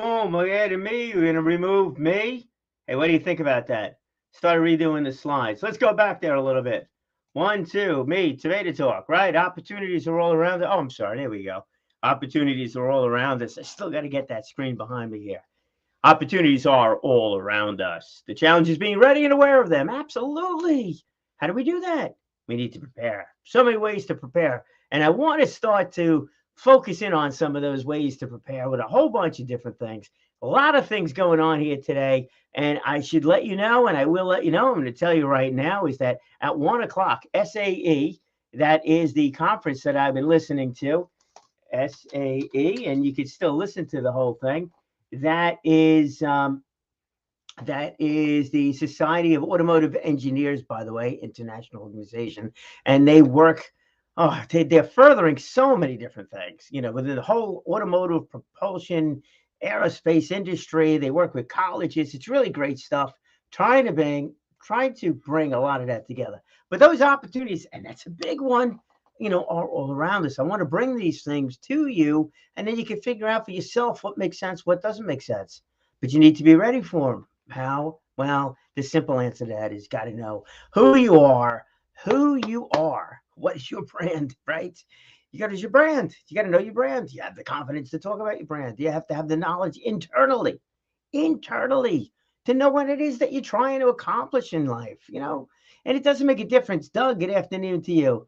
Boom, look at me. You're going to remove me. Hey, what do you think about that? Start redoing the slides. Let's go back there a little bit. One, two, me, tomato talk, right? Opportunities are all around. Oh, I'm sorry. There we go. Opportunities are all around us. I still got to get that screen behind me here. Opportunities are all around us. The challenge is being ready and aware of them. Absolutely. How do we do that? We need to prepare. So many ways to prepare. And I want to start to focus in on some of those ways to prepare with a whole bunch of different things. A lot of things going on here today. And I should let you know, and I will let you know, I'm going to tell you right now, is that at 1 o'clock, SAE, that is the conference that I've been listening to, SAE, and you can still listen to the whole thing. That is the Society of Automotive Engineers, by the way, international organization, and they work. Oh, they're furthering so many different things. Within the whole automotive propulsion, aerospace industry, they work with colleges. It's really great stuff. Trying to bring a lot of that together. But those opportunities, and that's a big one, are all around us. I want to bring these things to you, and then you can figure out for yourself what makes sense, what doesn't make sense. But you need to be ready for them. How? Well, the simple answer to that is got to know who you are, what is your brand, right? Your brand. You got to know your brand. You have the confidence to talk about your brand. You have to have the knowledge internally to know what it is that you're trying to accomplish in life. And it doesn't make a difference. Doug, good afternoon to you.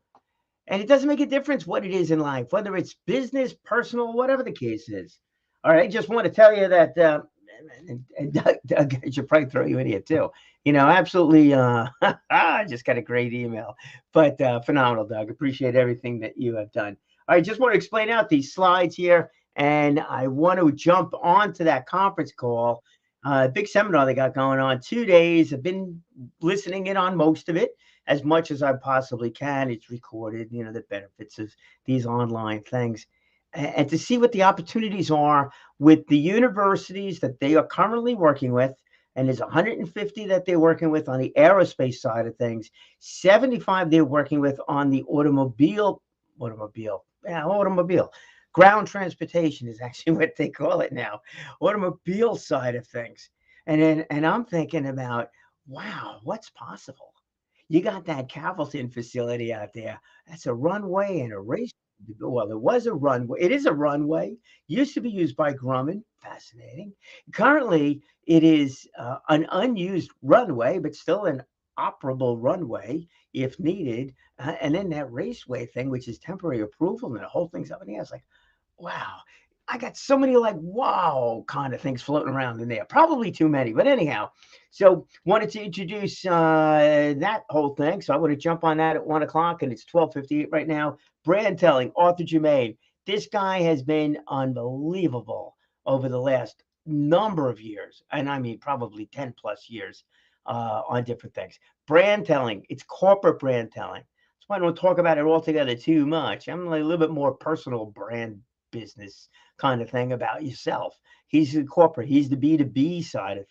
And it doesn't make a difference what it is in life, whether it's business, personal, whatever the case is. All right, I just want to tell you that, and Doug should probably throw you in here too. Absolutely. I just got a great email, but phenomenal, Doug. Appreciate everything that you have done. All right, just want to explain out these slides here, and I want to jump onto that conference call. Big seminar they got going on 2 days. I've been listening in on most of it as much as I possibly can. It's recorded, the benefits of these online things, and to see what the opportunities are with the universities that they are currently working with. And there's 150 that they're working with on the aerospace side of things, 75 they're working with on the automobile. Ground transportation is actually what they call it now, automobile side of things. And I'm thinking about, wow, what's possible? You got that Cavalton facility out there. That's a runway and a race. Well, it was a runway. It is a runway. Used to be used by Grumman. Fascinating. Currently, it is an unused runway, but still an operable runway if needed. And then that raceway thing, which is temporary approval, and the whole thing's up in the air. It's like, wow. I got so many like wow kind of things floating around in there. Probably too many, but anyhow. So wanted to introduce that whole thing. So I want to jump on that at 1 o'clock, and it's 12:58 right now. Brand telling, Arthur Germain. This guy has been unbelievable over the last number of years, and I mean probably 10 plus years on different things. Brand telling, it's corporate brand telling. That's why I don't talk about it altogether too much. I'm like a little bit more personal brand business kind of thing about yourself. He's the corporate. He's the B2B side of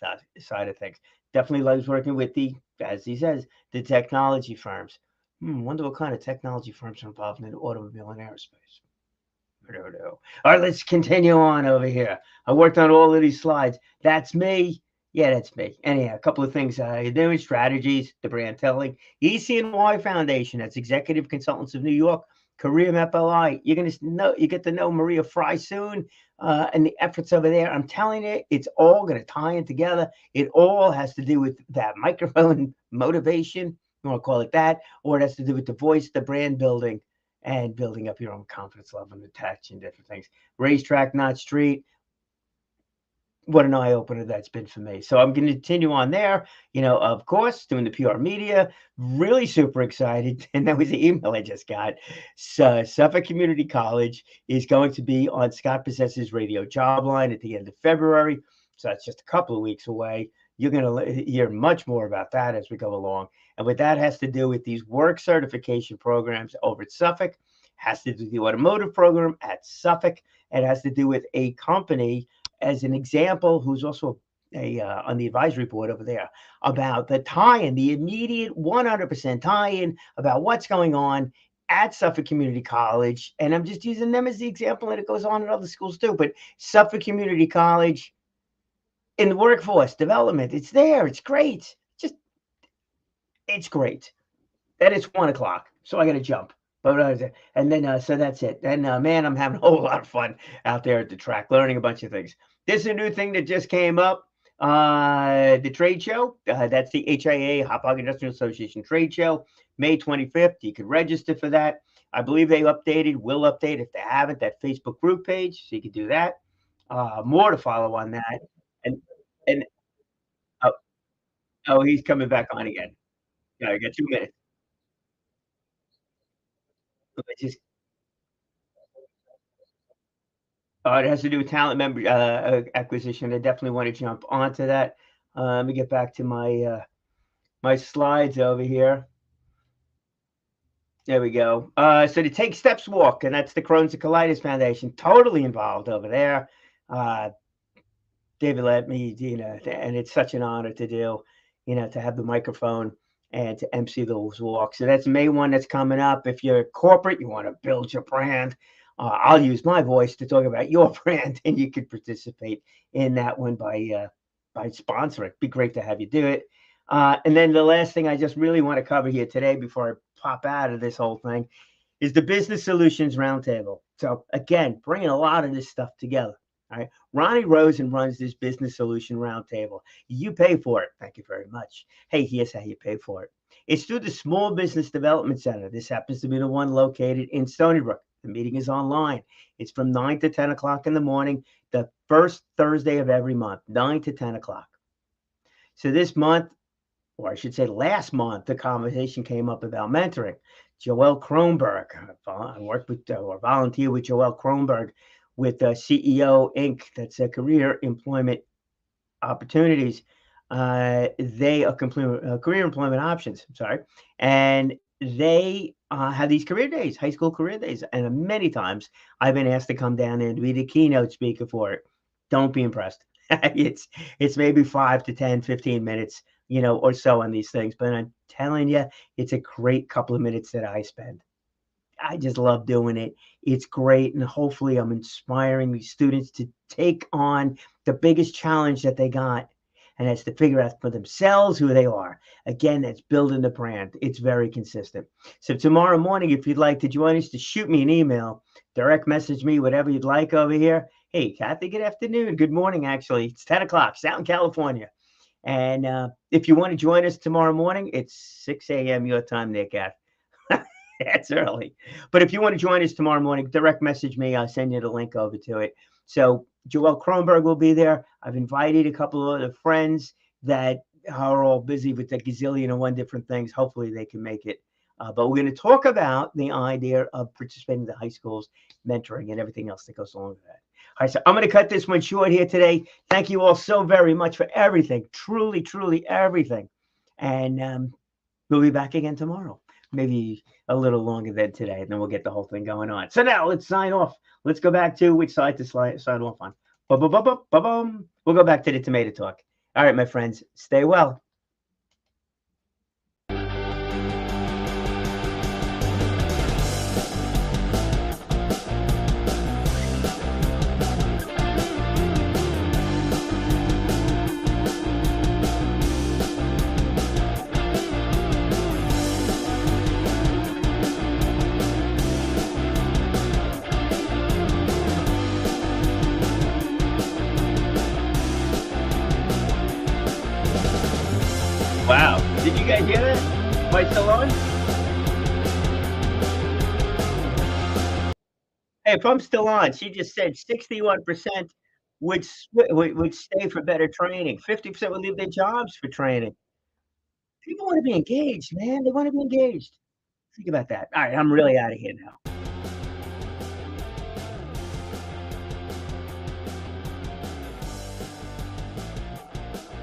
things. Definitely loves working with as he says, the technology firms. Wonder what kind of technology firms are involved in automobile and aerospace. I don't know. All right, let's continue on over here. I worked on all of these slides. That's me. Yeah, that's me. Anyhow, a couple of things you're doing, strategies, the brand telling. EC&Y Foundation, that's Executive Consultants of New York, Career FLI. You get to know Maria Fry soon and the efforts over there. I'm telling you, it's all going to tie in together. It all has to do with that microphone motivation, you want to call it that, or it has to do with the voice, the brand building, and building up your own confidence level and attaching different things. Racetrack, not street. What an eye opener that's been for me. So I'm going to continue on there. Of course, doing the PR media. Really super excited. And that was the email I just got. So Suffolk Community College is going to be on Scott Possess's radio job line at the end of February. So that's just a couple of weeks away. You're going to hear much more about that as we go along. And what that has to do with these work certification programs over at Suffolk, has to do with the automotive program at Suffolk. It has to do with a company, as an example, who's also on the advisory board over there, about the tie-in, the immediate 100% tie-in about what's going on at Suffolk Community College, and I'm just using them as the example, and it goes on in other schools too. But Suffolk Community College in the workforce development, it's there. It's great. Just it's great. And it's 1 o'clock, so I got to jump. But and then so that's it. And man, I'm having a whole lot of fun out there at the track, learning a bunch of things. This is a new thing that just came up. The trade show. That's the HIA Hot Dog Industrial Association trade show, May 25th. You can register for that. I believe they updated, will update if they haven't, that Facebook group page, so you can do that. More to follow on that. And and oh, oh, he's coming back on again. Yeah, I got 2 minutes. Just it has to do with talent member acquisition. I definitely want to jump onto that. Let me get back to my slides over here. There we go. So the Take Steps Walk, and that's the Crohn's and Colitis Foundation. Totally involved over there. Uh, David let me, and it's such an honor to do, to have the microphone and to MC those walks. So that's May 1 that's coming up. If you're corporate, you want to build your brand, I'll use my voice to talk about your brand, and you could participate in that one by sponsoring. Be great to have you do it. And then the last thing I just really want to cover here today before I pop out of this whole thing is the Business Solutions Roundtable. So again, bringing a lot of this stuff together. All right. Ronnie Rosen runs this Business Solution Roundtable. You pay for it. Thank you very much. Hey, here's how you pay for it. It's through the Small Business Development Center. This happens to be the one located in Stony Brook. The meeting is online. It's from 9 to 10 o'clock in the morning, the first Thursday of every month, 9 to 10 o'clock. So this month, or I should say last month, the conversation came up about mentoring. Joelle Kronberg, I worked with or volunteer with Joelle Kronberg with CEO Inc. That's a career employment opportunities. They are career employment options. I'm sorry, and they have these career days, high school career days, and many times I've been asked to come down and be the keynote speaker for it. Don't be impressed. It's maybe 5 to 10, 15 minutes, or so on these things. But I'm telling you, it's a great couple of minutes that I spend. I just love doing it. It's great. And hopefully I'm inspiring these students to take on the biggest challenge that they got. And that's to figure out for themselves who they are. Again, that's building the brand. It's very consistent. So tomorrow morning, if you'd like to join us, to shoot me an email, direct message me, whatever you'd like over here. Hey, Kathy, good afternoon. Good morning, actually. It's 10 o'clock, out in California. And if you want to join us tomorrow morning, it's 6 a.m. your time there, Kath. That's early. But if you want to join us tomorrow morning, direct message me. I'll send you the link over to it. So Joelle Kronberg will be there. I've invited a couple of other friends that are all busy with the gazillion and one different things. Hopefully they can make it. But we're going to talk about the idea of participating in the high schools, mentoring, and everything else that goes along with that. All right, so I'm going to cut this one short here today. Thank you all so very much for everything. Truly, truly everything. And we'll be back again tomorrow. Maybe a little longer than today, and then we'll get the whole thing going on. So now let's sign off. Let's go back to which side to sign off on. Ba-ba-ba-ba-ba-bum. We'll go back to the tomato talk. All right, my friends, stay well. Wow. Did you guys hear that? Am I still on? Hey, if I'm still on, she just said 61% would stay for better training. 50% would leave their jobs for training. People want to be engaged, man. They want to be engaged. Think about that. All right, I'm really out of here now.